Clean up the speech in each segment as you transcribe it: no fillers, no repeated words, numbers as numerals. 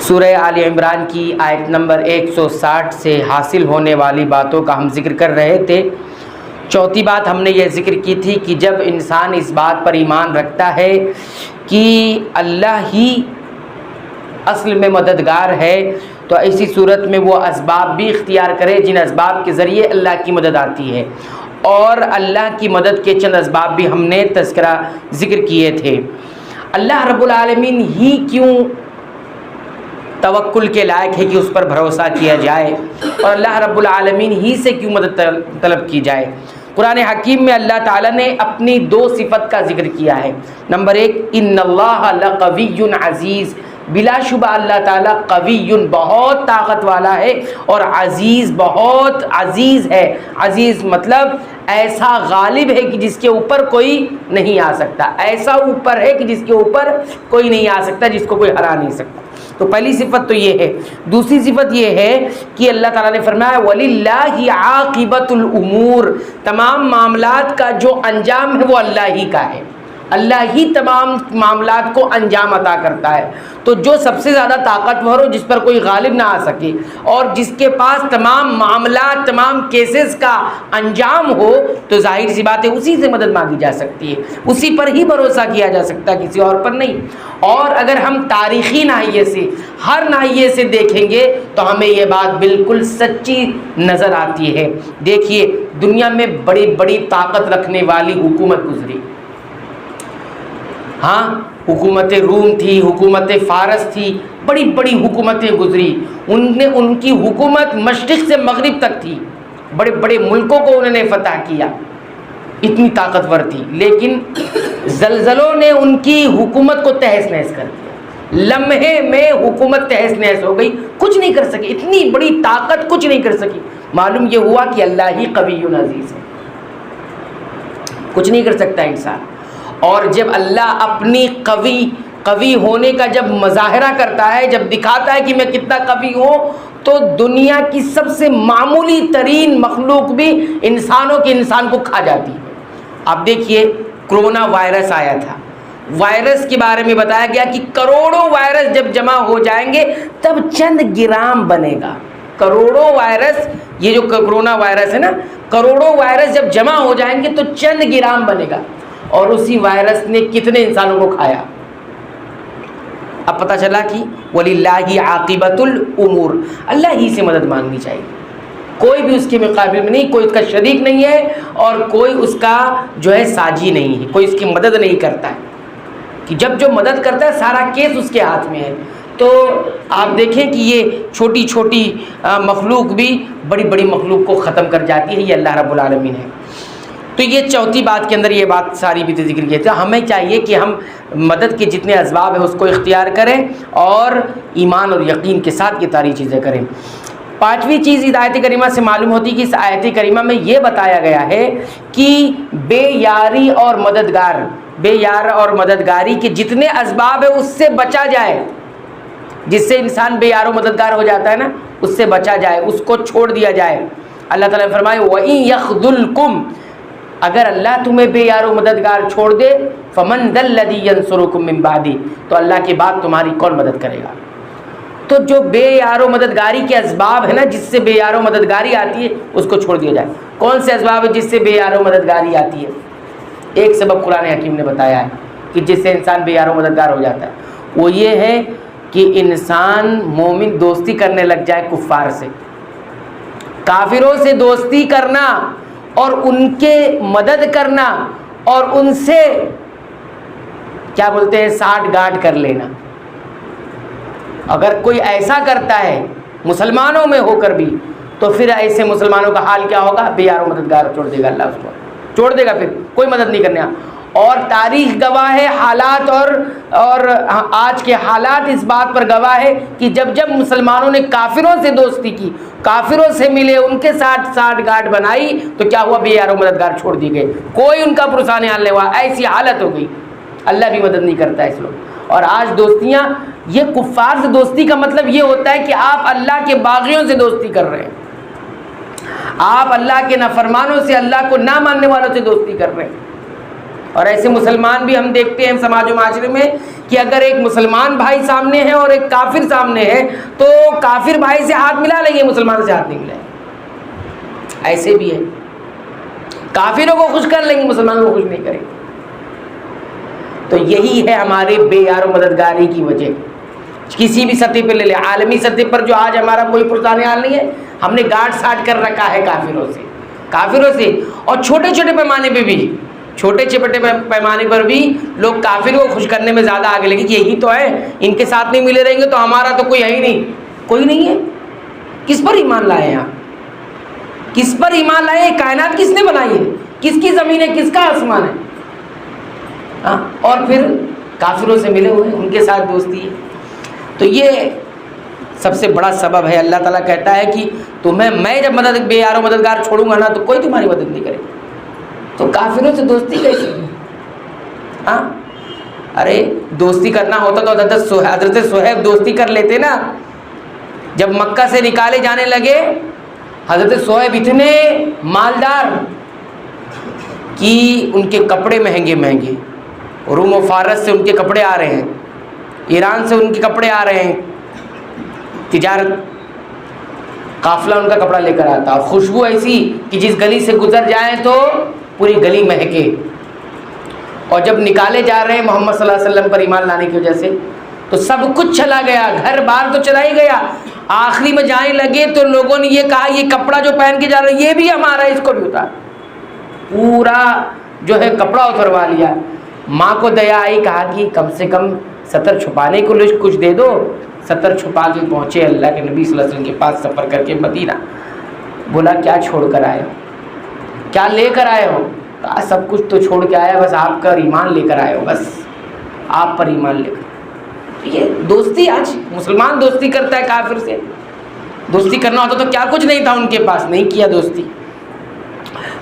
سورہ آل عمران کی آیت نمبر 160 سے حاصل ہونے والی باتوں کا ہم ذکر کر رہے تھے۔ چوتھی بات ہم نے یہ ذکر کی تھی کہ جب انسان اس بات پر ایمان رکھتا ہے کہ اللہ ہی اصل میں مددگار ہے، تو ایسی صورت میں وہ اسباب بھی اختیار کرے جن اسباب کے ذریعے اللہ کی مدد آتی ہے، اور اللہ کی مدد کے چند اسباب بھی ہم نے ذکر کیے تھے۔ اللہ رب العالمین ہی کیوں توکل کے لائق ہے کہ اس پر بھروسہ کیا جائے، اور اللہ رب العالمین ہی سے کیوں مدد طلب کی جائے؟ قرآن حکیم میں اللہ تعالیٰ نے اپنی دو صفت کا ذکر کیا ہے۔ نمبر 1، ان اللہ لقوی عزیز، بلا شبہ اللہ تعالیٰ قوی بہت طاقت والا ہے، اور عزیز بہت عزیز ہے۔ عزیز مطلب ایسا غالب ہے کہ جس کے اوپر کوئی نہیں آ سکتا، ایسا اوپر ہے کہ جس کے اوپر کوئی نہیں آ سکتا، جس کو کوئی ہرا نہیں سکتا۔ تو پہلی صفت تو یہ ہے۔ دوسری صفت یہ ہے کہ اللہ تعالیٰ نے فرمایا وَلِلَّهِ عَاقِبَةُ الْأُمُورِ، تمام معاملات کا جو انجام ہے وہ اللہ ہی کا ہے، اللہ ہی تمام معاملات کو انجام عطا کرتا ہے۔ تو جو سب سے زیادہ طاقتور ہو، جس پر کوئی غالب نہ آ سکے، اور جس کے پاس تمام معاملات تمام کیسز کا انجام ہو، تو ظاہر سی بات ہے اسی سے مدد مانگی جا سکتی ہے، اسی پر ہی بھروسہ کیا جا سکتا ہے، کسی اور پر نہیں۔ اور اگر ہم تاریخی ناحیے سے ہر ناحیے سے دیکھیں گے تو ہمیں یہ بات بالکل سچی نظر آتی ہے۔ دیکھیے دنیا میں بڑی بڑی طاقت رکھنے والی حکومت گزری، ہاں حکومت روم تھی، حکومت فارس تھی، بڑی بڑی حکومتیں گزری، ان کی حکومت مشرق سے مغرب تک تھی، بڑے بڑے ملکوں کو انہوں نے فتح کیا، اتنی طاقتور تھی، لیکن زلزلوں نے ان کی حکومت کو تہس نہس کر دیا، لمحے میں حکومت تہس نہس ہو گئی، کچھ نہیں کر سکی، اتنی بڑی طاقت کچھ نہیں کر سکی۔ معلوم یہ ہوا کہ اللہ ہی قوی عزیز ہے، کچھ نہیں کر سکتا انسان۔ اور جب اللہ اپنی قوی ہونے کا جب مظاہرہ کرتا ہے، جب دکھاتا ہے کہ میں کتنا قوی ہوں، تو دنیا کی سب سے معمولی ترین مخلوق بھی انسان کو کھا جاتی ہے۔ آپ دیکھیے کرونا وائرس آیا تھا، وائرس کے بارے میں بتایا گیا کہ کروڑوں وائرس جب جمع ہو جائیں گے تب چند گرام بنے گا۔ کروڑوں وائرس، یہ جو کرونا وائرس ہے نا، کروڑوں وائرس جب جمع ہو جائیں گے تو چند گرام بنے گا، اور اسی وائرس نے کتنے انسانوں کو کھایا۔ اب پتہ چلا کہ وَلِلَّهِ عَاقِبَةُ الْأُمُورِ، اللہ ہی سے مدد مانگنی چاہیے، کوئی بھی اس کے مقابل میں نہیں، کوئی اس کا شریک نہیں ہے، اور کوئی اس کا جو ہے ساجی نہیں ہے، کوئی اس کی مدد نہیں کرتا ہے، کہ جب جو مدد کرتا ہے سارا کیس اس کے ہاتھ میں ہے۔ تو آپ دیکھیں کہ یہ چھوٹی چھوٹی مخلوق بھی بڑی بڑی مخلوق کو ختم کر جاتی ہے، یہ اللہ رب العالمین ہے۔ تو یہ چوتھی بات کے اندر یہ بات ساری بھی ذکر کی تھی۔ ہمیں چاہیے کہ ہم مدد کے جتنے اسباب ہیں اس کو اختیار کریں، اور ایمان اور یقین کے ساتھ یہ ساری چیزیں کریں۔ پانچویں چیز اس آیت کریمہ سے معلوم ہوتی کہ اس آیت کریمہ میں یہ بتایا گیا ہے کہ بے یاری اور مددگاری کے جتنے اسباب ہیں اس سے بچا جائے، جس سے انسان بے یار و مددگار ہو جاتا ہے نا، اس سے بچا جائے، اس کو چھوڑ دیا جائے۔ اللہ تعالیٰ نے فرمایا وَإِن يَخْذُلْكُمْ، اگر اللہ تمہیں بے یار و مددگار چھوڑ دے، فَمَنْ ذَا الَّذِي يَنْصُرُكُم مِّن بَعْدِهِ، تو اللہ کے بعد تمہاری کون مدد کرے گا؟ تو جو بے یار و مددگاری کے اسباب ہے نا، جس سے بے یار و مددگاری آتی ہے، اس کو چھوڑ دیا جائے۔ کون سے اسباب ہے جس سے بے یار و مددگاری آتی ہے؟ ایک سبب قرآن حکیم نے بتایا ہے کہ جس سے انسان بے یار و مددگار ہو جاتا ہے، وہ یہ ہے کہ انسان مومن دوستی کرنے لگ جائے کفار سے، کافروں سے دوستی کرنا اور ان کے مدد کرنا، اور ان سے کیا بولتے ہیں ساٹھ گانٹھ کر لینا۔ اگر کوئی ایسا کرتا ہے مسلمانوں میں ہو کر بھی، تو پھر ایسے مسلمانوں کا حال کیا ہوگا؟ بے یار و مددگار چھوڑ دے گا، اللہ اس کو چھوڑ دے گا، پھر کوئی مدد نہیں کرنے۔ اور تاریخ گواہ ہے، حالات اور آج کے حالات اس بات پر گواہ ہے کہ جب جب مسلمانوں نے کافروں سے دوستی کی، کافروں سے ملے، ان کے ساتھ ساٹھ گانٹھ بنائی، تو کیا ہوا؟ بے یار و مددگار چھوڑ دی گئے، کوئی ان کا پرسان حال نہیں ہوا، ایسی حالت ہو گئی، اللہ بھی مدد نہیں کرتا ہے اس لوگ۔ اور آج دوستیاں، یہ کفار سے دوستی کا مطلب یہ ہوتا ہے کہ آپ اللہ کے باغیوں سے دوستی کر رہے ہیں، آپ اللہ کے نافرمانوں سے، اللہ کو نہ ماننے والوں سے دوستی کر رہے ہیں۔ اور ایسے مسلمان بھی ہم دیکھتے ہیں سماج و معاشرے میں کہ اگر ایک مسلمان بھائی سامنے ہے اور ایک کافر سامنے ہے تو کافر بھائی سے ہاتھ ملا لیں گے، مسلمان سے ہاتھ نہیں ملائیں گے. ایسے بھی ہے، کافروں کو خوش کر لیں گے، مسلمانوں کو خوش نہیں کریں گے. تو یہی ہے ہمارے بے یار و مددگاری کی وجہ. کسی بھی سطح پہ لے لے، عالمی سطح پر جو آج ہمارا کوئی پرسان حال نہیں ہے، ہم نے گاٹ ساٹ کر رکھا ہے کافروں سے. اور چھوٹے چھوٹے پیمانے پہ بھی، چھوٹے چھوٹے پیمانے پر بھی لوگ کافروں کو خوش کرنے میں زیادہ آگے لگے کہ یہی تو ہے، ان کے ساتھ نہیں ملے رہیں گے تو ہمارا تو کوئی ہے ہی نہیں. کوئی نہیں ہے. کس پر ایمان لائے ہیں آپ؟ کس پر ایمان لائے ہیں؟ کائنات کس نے بنائی ہے؟ کس کی زمین ہے؟ کس کا آسمان ہے؟ اور پھر کافروں سے ملے ہوئے، ان کے ساتھ دوستی ہے. تو یہ سب سے بڑا سبب ہے. اللہ تعالیٰ کہتا ہے کہ تمہیں میں جب بے یار و مددگار چھوڑوں گا نا تو کوئی تمہاری مدد نہیں کرے. تو کافروں سے دوستی کیسے؟ ارے دوستی کرنا ہوتا تو حضرت صہیب دوستی کر لیتے نا. جب مکہ سے نکالے جانے لگے، حضرت صہیب اتنے مالدار کہ ان کے کپڑے مہنگے، روم و فارس سے ان کے کپڑے آ رہے ہیں، ایران سے ان کے کپڑے آ رہے ہیں، تجارت قافلہ ان کا کپڑا لے کر آتا، اور خوشبو ایسی کہ جس گلی سے گزر جائیں تو پوری گلی مہکے. اور جب نکالے جا رہے ہیں محمد صلی اللہ علیہ وسلم پر ایمان لانے کی وجہ سے تو سب کچھ چلا گیا، گھر بار تو چلا ہی گیا. آخری میں جانے لگے تو لوگوں نے یہ کہا یہ کپڑا جو پہن کے جا رہے ہیں یہ بھی ہمارا ہے، اس کو بھی اتار. پورا جو ہے کپڑا اتروا لیا. ماں کو دیا آئی، کہا کہ کم سے کم ستر چھپانے کو کچھ دے دو. ستر چھپا کے پہنچے اللہ کے نبی صلی اللہ علیہ وسلم کے پاس سفر کر کے مدینہ. بولا کیا چھوڑ کر آئے ہو؟ کیا لے کر آئے ہو؟ کہا سب کچھ تو چھوڑ کے آیا، بس آپ کا ایمان لے کر آئے ہو، بس آپ پر ایمان لے کر. یہ دوستی، آج مسلمان دوستی کرتا ہے کافر سے. دوستی کرنا ہوتا تو کیا کچھ نہیں تھا ان کے پاس، نہیں کیا دوستی.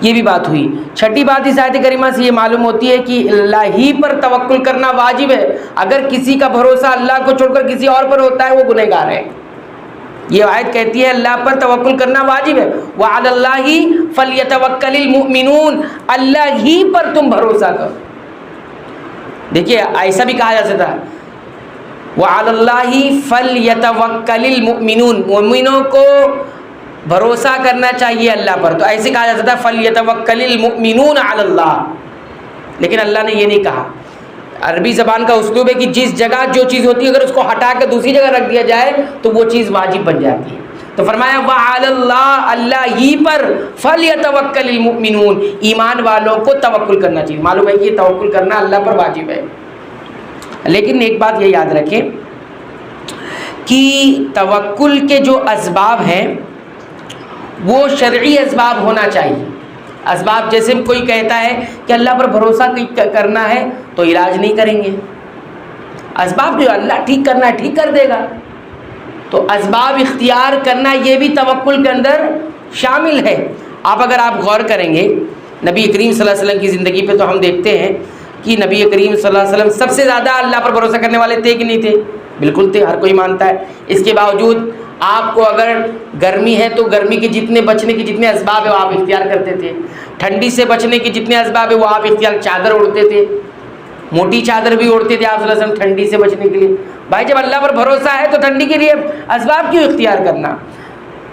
یہ بھی بات ہوئی. چھٹی بات اس آیت کریمہ سے یہ معلوم ہوتی ہے کہ اللہ ہی پر توکل کرنا واجب ہے. اگر کسی کا بھروسہ اللہ کو چھوڑ کر کسی اور پر ہوتا ہے وہ گنہگار ہے. یہ آیت کہتی ہے اللہ پر توکل کرنا واجب ہے. وعلی اللہ فلیتوکل المؤمنون، اللہ ہی پر تم بھروسہ کرو. دیکھیے ایسا بھی کہا جا سکتا ہے وعلی اللہ فلیتوکل المؤمنون، مومنوں کو بھروسہ کرنا چاہیے اللہ پر. تو ایسے کہا جا سکتا ہے فلیتوکل المؤمنون علی اللہ، لیکن اللہ نے یہ نہیں کہا. عربی زبان کا اسلوب ہے کہ جس جگہ جو چیز ہوتی ہے اگر اس کو ہٹا کے دوسری جگہ رکھ دیا جائے تو وہ چیز واجب بن جاتی ہے. تو فرمایا وعلی اللہ، اللہ ہی پر فلیتوکل المؤمنون، ایمان والوں کو توکل کرنا چاہیے. معلوم ہے کہ یہ توکل کرنا اللہ پر واجب ہے. لیکن ایک بات یہ یاد رکھیں کہ توکل کے جو اسباب ہیں وہ شرعی اسباب ہونا چاہیے. اسباب جیسے کوئی کہتا ہے کہ اللہ پر بھروسہ کرنا ہے تو علاج نہیں کریں گے. اسباب جو اللہ ٹھیک کرنا ہے ٹھیک کر دے گا. تو اسباب اختیار کرنا یہ بھی توکل کے اندر شامل ہے. اگر آپ غور کریں گے نبی کریم صلی اللہ علیہ وسلم کی زندگی پہ تو ہم دیکھتے ہیں کہ نبی کریم صلی اللہ علیہ وسلم سب سے زیادہ اللہ پر بھروسہ کرنے والے تھے کہ نہیں تھے؟ بالکل تھے، ہر کوئی مانتا ہے. اس کے باوجود آپ کو اگر گرمی ہے تو گرمی کے جتنے بچنے کے جتنے اسباب ہیں وہ آپ اختیار کرتے تھے. ٹھنڈی سے بچنے کے جتنے اسباب ہیں وہ آپ اختیار، چادر اوڑھتے تھے، موٹی چادر بھی اوڑھتے تھے آپ صلی اللہ علیہ وسلم ٹھنڈی سے بچنے کے لیے. بھائی جب اللہ پر بھروسہ ہے تو ٹھنڈی کے لیے اسباب کیوں اختیار کرنا؟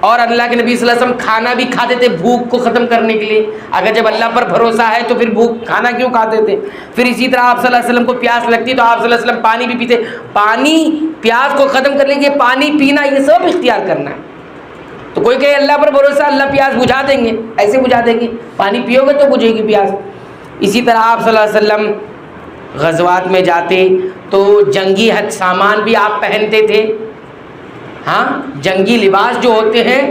اور اللہ کے نبی صلی اللہ علیہ وسلم کھانا بھی کھاتے تھے بھوک کو ختم کرنے کے لیے. اگر جب اللہ پر بھروسہ ہے تو پھر بھوک کھانا کیوں کھاتے تھے؟ پھر اسی طرح آپ صلی اللہ علیہ وسلم کو پیاس لگتی تو آپ صلی اللہ علیہ وسلم پانی بھی پیتے. پانی پیاس کو ختم کرنے کے لیے پانی پینا یہ سب اختیار کرنا ہے. تو کوئی کہے اللہ پر بھروسہ اللہ پیاس بجھا دیں گے، ایسے بجھا دیں گے، پانی پیو گے تو بجھے گی پیاس. اسی طرح آپ صلی اللہ علیہ وسلم غزوات میں جاتے تو جنگی سامان بھی آپ پہنتے تھے. ہاں جنگی لباس جو ہوتے ہیں،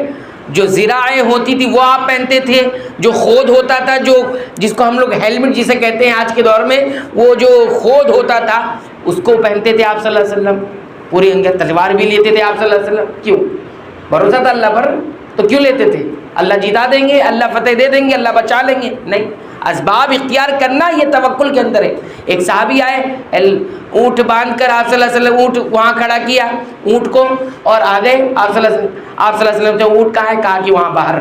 جو زراعیں ہوتی تھی وہ آپ پہنتے تھے. جو خود ہوتا تھا، جو جس کو ہم لوگ ہیلمٹ جسے کہتے ہیں آج کے دور میں، وہ جو خود ہوتا تھا اس کو پہنتے تھے آپ صلی اللہ علیہ وسلم. پوری انگل تلوار بھی لیتے تھے آپ صلی اللہ علیہ وسلم. کیوں؟ بھروسہ تھا اللہ پر تو کیوں لیتے تھے؟ اللہ جیتا دیں گے، اللہ فتح دے دیں گے، اللہ بچا لیں گے؟ نہیں، اسباب اختیار کرنا یہ توکل کے اندر ہے. ایک صحابی آئے، اونٹ باندھ کر آپ صلی اللہ علیہ وسلم اونٹ وہاں کھڑا کیا اونٹ کو اور آ گئے. آپ صلی اللہ علیہ وسلم جو اونٹ کہاں ہے؟ کہا کہ وہاں باہر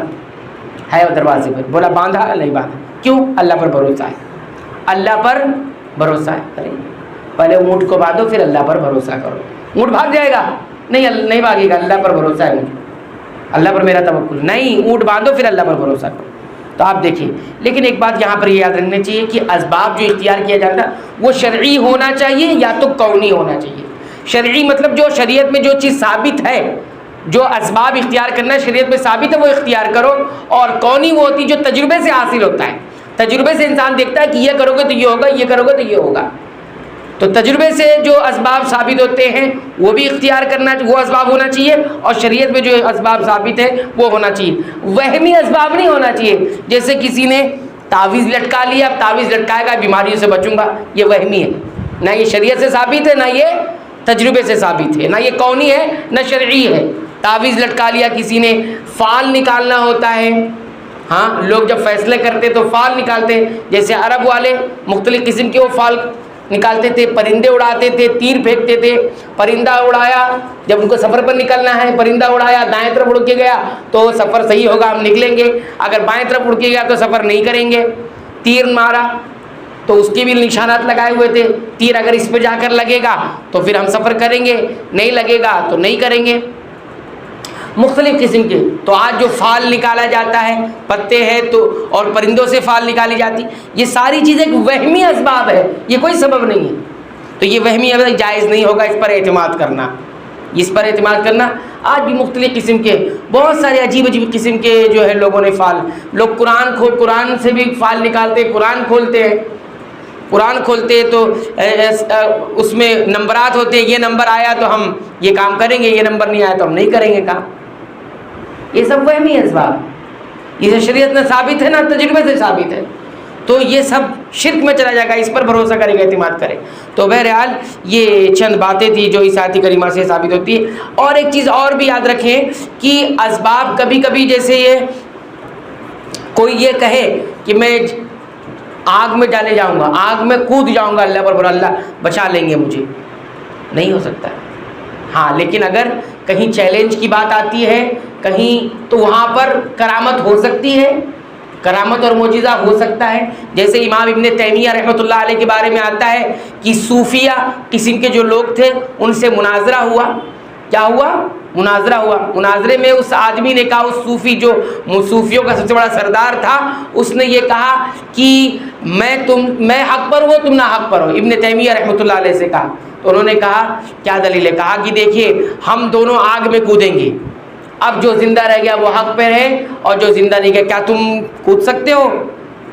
ہے دروازے پر. بولا باندھا؟ نہیں باندھا. کیوں؟ اللہ پر بھروسہ ہے. اللہ پر بھروسہ ہے. ارے پہلے اونٹ کو باندھو پھر اللہ پر بھروسہ کرو. اونٹ بھاگ جائے گا؟ نہیں بھاگے گا. اللہ پر بھروسہ ہے مجھے, اللہ پر میرا توکل. نہیں, اونٹ باندھو پھر اللہ پر بھروسہ کرو. تو آپ دیکھیں, لیکن ایک بات یہاں پر یہ یاد رکھنا چاہیے کہ اسباب جو اختیار کیا جاتا ہے وہ شرعی ہونا چاہیے یا تو کونی ہونا چاہیے. شرعی مطلب جو شریعت میں جو چیز ثابت ہے, جو اسباب اختیار کرنا شریعت میں ثابت ہے وہ اختیار کرو. اور کونی وہ ہوتی جو تجربے سے حاصل ہوتا ہے. تجربے سے انسان دیکھتا ہے کہ یہ کرو گے تو یہ ہوگا, یہ کرو گے تو یہ ہوگا. تو تجربے سے جو اسباب ثابت ہوتے ہیں وہ بھی اختیار کرنا, وہ اسباب ہونا چاہیے. اور شریعت میں جو اسباب ثابت ہے وہ ہونا چاہیے. وہمی اسباب نہیں ہونا چاہیے. جیسے کسی نے تعویذ لٹکا لیا, اب تعویذ لٹکائے گا بیماریوں سے بچوں گا, یہ وہمی ہے. نہ یہ شریعت سے ثابت ہے, نہ یہ تجربے سے ثابت ہے, نہ یہ کونی ہے نہ شرعی ہے. تعویذ لٹکا لیا کسی نے, فال نکالنا ہوتا ہے. ہاں, لوگ جب فیصلے کرتے تو فال نکالتے. جیسے عرب والے مختلف قسم کے وہ فال نکالتے تھے, پرندے اڑاتے تھے, تیر پھینکتے تھے. پرندہ اڑایا, جب ان کو سفر پر نکلنا ہے, پرندہ اڑایا دائیں طرف اڑ کے گیا تو سفر صحیح ہوگا, ہم نکلیں گے. اگر بائیں طرف اڑ کے گیا تو سفر نہیں کریں گے. تیر مارا تو اس کے بھی نشانات لگائے ہوئے تھے. تیر اگر اس پہ جا کر لگے گا تو پھر ہم سفر کریں گے, نہیں لگے گا تو نہیں کریں گے. مختلف قسم کے. تو آج جو فال نکالا جاتا ہے, پتے ہیں تو, اور پرندوں سے فال نکالی جاتی, یہ ساری چیزیں ایک وہمی اسباب ہے, یہ کوئی سبب نہیں ہے. تو یہ وہمی اسباب جائز نہیں ہوگا اس پر اعتماد کرنا. اس پر اعتماد کرنا آج بھی مختلف قسم کے بہت سارے عجیب قسم کے جو ہے لوگوں نے فال, لوگ قرآن سے بھی فال نکالتے, قرآن کھولتے ہیں. قرآن کھولتے تو اس میں نمبرات ہوتے ہیں, یہ نمبر آیا تو ہم یہ کام کریں گے, یہ نمبر نہیں آیا تو ہم نہیں کریں گے کام. یہ سب وہمی اسباب, یہ شریعت میں ثابت ہے نہ تجربے سے ثابت ہے. تو یہ سب شرک میں چلا جائے گا, اس پر بھروسہ کرے گا, اعتماد کرے. تو بہرحال یہ چند باتیں تھیں جو اس آیت کریمہ سے ثابت ہوتی ہے. اور ایک چیز اور بھی یاد رکھیں کہ اسباب کبھی کبھی, جیسے یہ کوئی یہ کہے کہ میں آگ میں ڈالے جاؤں گا, آگ میں کود جاؤں گا, اللہ پر اللہ بچا لیں گے مجھے, نہیں ہو سکتا. ہاں, لیکن اگر کہیں چیلنج کی بات آتی ہے کہیں, تو وہاں پر کرامت ہو سکتی ہے, کرامت اور معجزہ ہو سکتا ہے. جیسے امام ابن تیمیہ رحمۃ اللہ علیہ کے بارے میں آتا ہے کہ صوفیہ قسم کے جو لوگ تھے ان سے مناظرہ ہوا. کیا ہوا؟ مناظرہ ہوا. مناظرے میں اس آدمی نے کہا, اس صوفی جو صوفیوں کا سب سے بڑا سردار تھا, اس نے یہ کہا کہ میں حق پر ہوں, تم نہ حق پر ہو. ابن تیمیہ رحمۃ اللہ علیہ سے کہا. تو انہوں نے کہا کیا دلیل ہے؟ کہا کہ دیکھیے ہم دونوں آگ میں کودیں گے, اب جو زندہ رہ گیا وہ حق پہ ہے, اور جو زندہ نہیں گیا, کیا تم کود سکتے ہو؟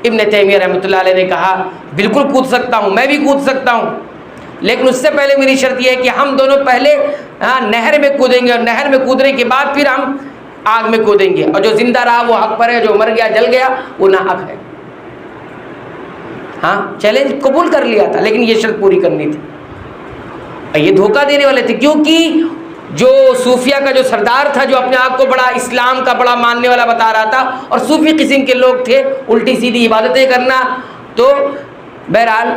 ابن تیمیہ رحمۃ اللہ علیہ نے کہا بالکل کود سکتا ہوں, میں بھی کود سکتا ہوں, لیکن اس سے پہلے میری شرط یہ ہے کہ ہم دونوں پہلے نہر میں کودیں گے, اور نہر میں کودنے کے بعد پھر ہم آگ میں کودیں گے, اور جو زندہ رہا وہ حق پر ہے, جو مر گیا جل گیا وہ ناحق ہے. ہاں, چیلنج قبول کر لیا تھا, لیکن یہ شرط پوری کرنی تھی. یہ دھوکہ دینے والے تھے, کیونکہ جو صوفیہ کا جو سردار تھا, جو اپنے آپ کو بڑا اسلام کا بڑا ماننے والا بتا رہا تھا, اور صوفی قسم کے لوگ تھے الٹی سیدھی عبادتیں کرنا. تو بہرحال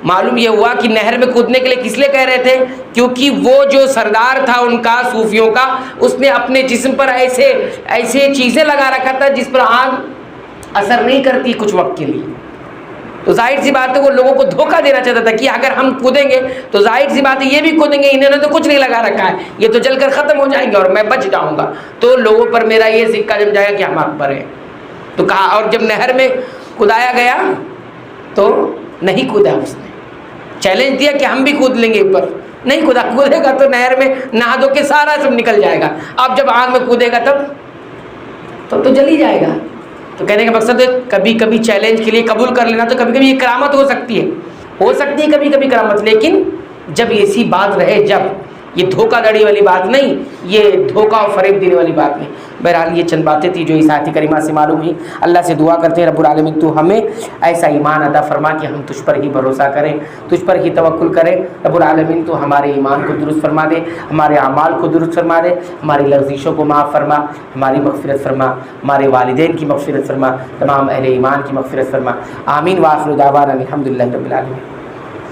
معلوم یہ ہوا کہ نہر میں کودنے کے لیے کس لیے کہہ رہے تھے, کیونکہ وہ جو سردار تھا ان کا, صوفیوں کا, اس نے اپنے جسم پر ایسے چیزیں لگا رکھا تھا جس پر آگ اثر نہیں کرتی کچھ وقت کے لیے. تو ظاہر سی بات ہے وہ لوگوں کو دھوکہ دینا چاہتا تھا کہ اگر ہم کودیں گے تو ظاہر سی بات ہے یہ بھی کودیں گے, انہوں نے تو کچھ نہیں لگا رکھا ہے, یہ تو جل کر ختم ہو جائیں گے اور میں بچ جاؤں گا, تو لوگوں پر میرا یہ سکہ جم جائے گا کہ ہم حق پر ہیں. تو کہا, اور جب نہر میں کودایا گیا تو نہیں کودا, اس نے چیلنج دیا کہ ہم بھی کود لیں گے اوپر, نہیں کودے گا تو نہر میں نہا دھو کے سارا سب نکل جائے گا. اب جب آگ میں کودے گا تب تو جل ہی جائے گا. تو کہنے کا مقصد ہے کبھی کبھی چیلنج کے لیے قبول کر لینا, تو کبھی کبھی یہ کرامت ہو سکتی ہے کبھی کبھی کرامت, لیکن جب ایسی بات رہے, جب یہ دھوکہ دڑی والی بات نہیں, یہ دھوکہ اور فریب دینے والی بات نہیں. بہرحال یہ چند باتیں تھیں جو اس آیت کریمہ سے معلوم ہوئی. اللہ سے دعا کرتے ہیں رب العالمین تو ہمیں ایسا ایمان عطا فرما کہ ہم تجھ پر ہی بھروسہ کریں, تجھ پر ہی توکل کریں. رب العالمین تو ہمارے ایمان کو درست فرما دے, ہمارے اعمال کو درست فرما دے, ہماری لغزشوں کو معاف فرما, ہماری مغفرت فرما, ہمارے والدین کی مغفرت فرما, تمام اہل ایمان کی مغفرت فرما. آمین. وآخر دعوانا الحمدللہ رب العالمین.